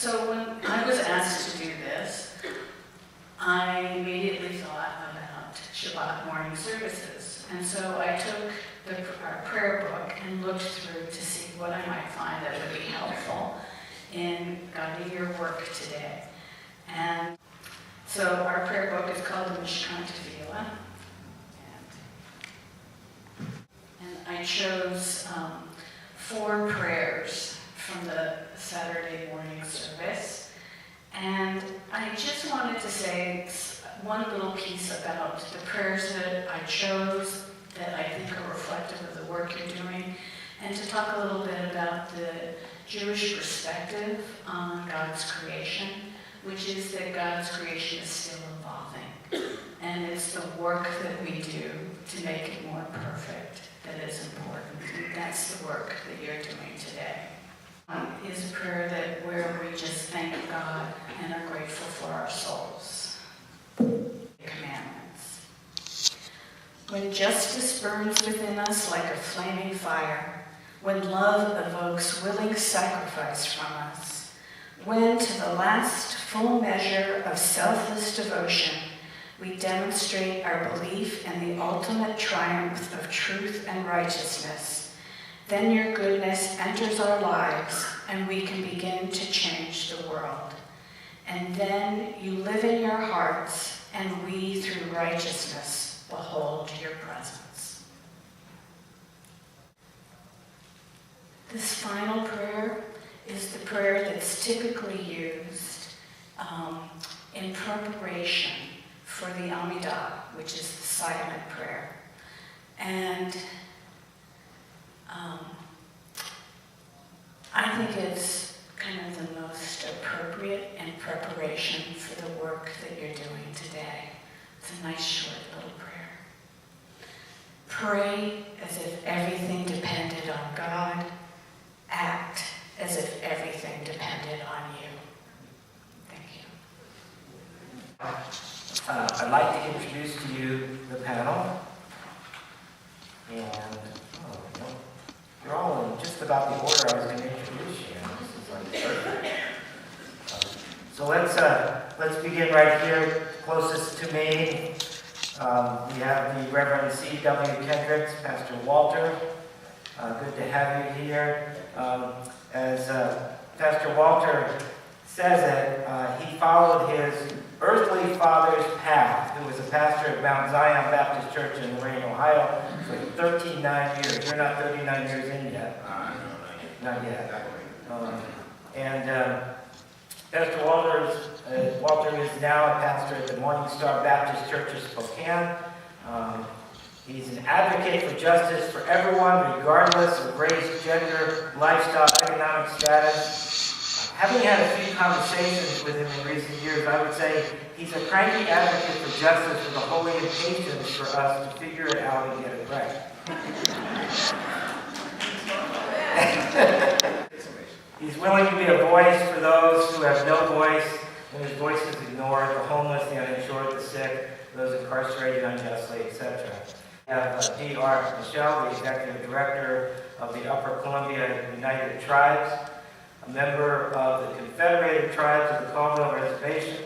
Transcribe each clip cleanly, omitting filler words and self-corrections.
So when I was asked to do this, I immediately thought about Shabbat morning services. And so I took our prayer book and looked through to see what I might find that would be helpful in guiding your work today. And so our prayer book is called the Mishkan Tefillah. And I chose 4 prayers from the Saturday morning service. And I just wanted to say one little piece about the prayers that I chose that I think are reflective of the work you're doing, and to talk a little bit about the Jewish perspective on God's creation, which is that God's creation is still evolving. And it's the work that we do to make it more perfect that is important. And that's the work that you're doing today. Is a prayer where we just thank God and are grateful for our souls. Commandments. When justice burns within us like a flaming fire, when love evokes willing sacrifice from us, when to the last full measure of selfless devotion we demonstrate our belief in the ultimate triumph of truth and righteousness, then your goodness enters our lives and we can begin to change the world. And then you live in your hearts and we, through righteousness, behold your presence. This final prayer is the prayer that's typically used in preparation for the Amidah, which is the silent prayer. And I think it's kind of the most appropriate in preparation for the work that you're doing today. It's a nice short little prayer. Pray as if everything depended on God. Act as if everything depended on you. Thank you. I'd like to introduce to you the panel. And you're all in just about the order I was going to introduce you. This is like perfect. So let's begin right here, closest to me. We have the Reverend C.W. Kendricks, Pastor Walter. Good to have you here. As Pastor Walter says it, he followed his earthly father's path, who was a pastor at Mount Zion Baptist Church in Lorain, Ohio, for 39 years. You're not 39 years in yet. No, not yet. Pastor Walter is now a pastor at the Morning Star Baptist Church of Spokane. He's an advocate for justice for everyone, regardless of race, gender, lifestyle, economic status. Having had a few conversations with him in recent years, I would say he's a cranky advocate for justice with a holy impatience for us to figure it out and get it right. He's willing to be a voice for those who have no voice, when his voice is ignored, the homeless, the uninsured, the sick, those incarcerated unjustly, etc. We have D.R. Michelle, the Executive Director of the Upper Columbia United Tribes, a member of the Confederated Tribes of the Colville Reservation.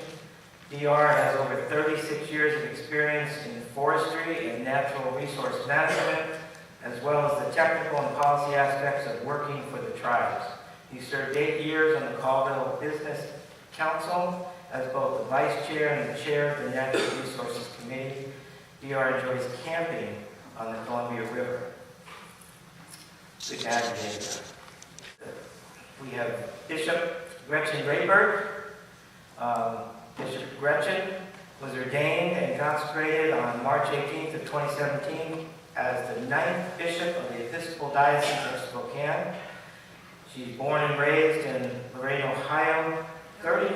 D.R. has over 36 years of experience in forestry and natural resource management, as well as the technical and policy aspects of working for the tribes. He served 8 years on the Colville Business Council as both the Vice Chair and the Chair of the Natural Resources Committee. D.R. enjoys camping on the Columbia River. Good to have you here. We have Bishop Gretchen Rayberg. Bishop Gretchen was ordained and consecrated on March 18th of 2017 as the 9th Bishop of the Episcopal Diocese of Spokane. She's born and raised in Lorain, Ohio. 30.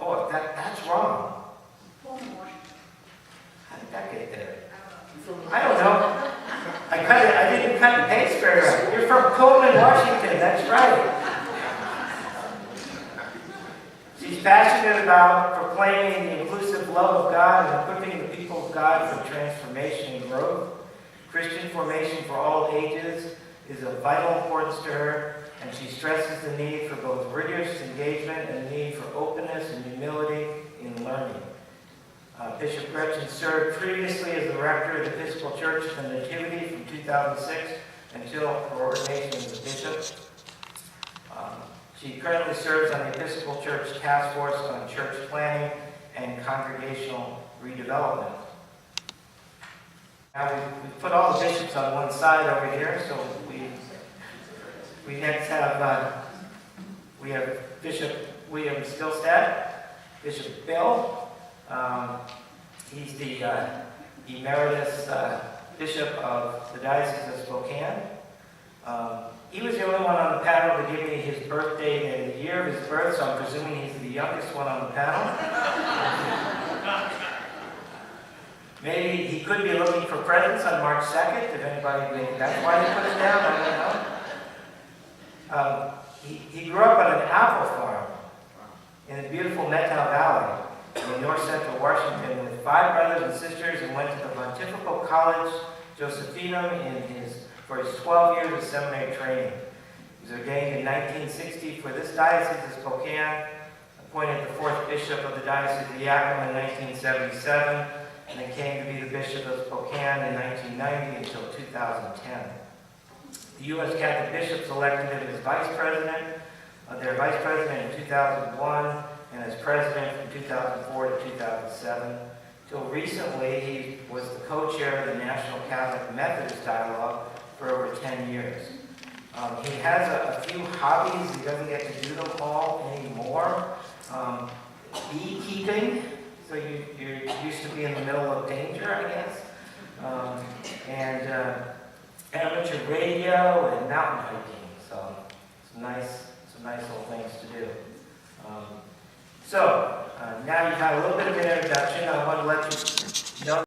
Oh, that's wrong. How did that get there? I don't know. I didn't cut the paste very right. You're from Pullman, Washington. That's right. She's passionate about proclaiming the inclusive love of God and equipping the people of God for transformation and growth. Christian formation for all ages is of vital importance to her, and she stresses the need for both rigorous engagement and the need for openness and humility in learning. Bishop Gretchen served previously as the rector of the Episcopal Church of the Nativity from 2006 until her ordination as a bishop. She currently serves on the Episcopal Church Task Force on Church Planning and Congregational Redevelopment. Now we put all the bishops on one side over here, so we next have we have Bishop William Stillstead, Bishop Bill. He's the emeritus bishop of the Diocese of Spokane. He was the only one on the panel to give me his birth date and the year of his birth, so I'm presuming he's the youngest one on the panel. Maybe he could be looking for presents on March 2nd, if anybody thinks that's why they put it down, I don't know. He grew up on an apple farm in the beautiful Methow Valley in north central Washington with 5 brothers and sisters, and went to the Pontifical College Josephinum for his 12 years of seminary training. He was ordained in 1960 for this diocese of Spokane, appointed the 4th bishop of the Diocese of Yakima in 1977, and then came to be the bishop of Spokane in 1990 until 2010. The U.S. Catholic bishops elected him as vice president, their vice president in 2001, and as president from 2004 to 2007. Till recently, he was the co-chair of the National Catholic Methodist Dialogue for over 10 years. He has a few hobbies. He doesn't get to do them all anymore. Beekeeping, so you're used to be in the middle of danger, I guess. And amateur radio and mountain hiking. So some nice little things to do. So now you've had a little bit of an introduction. I want to let you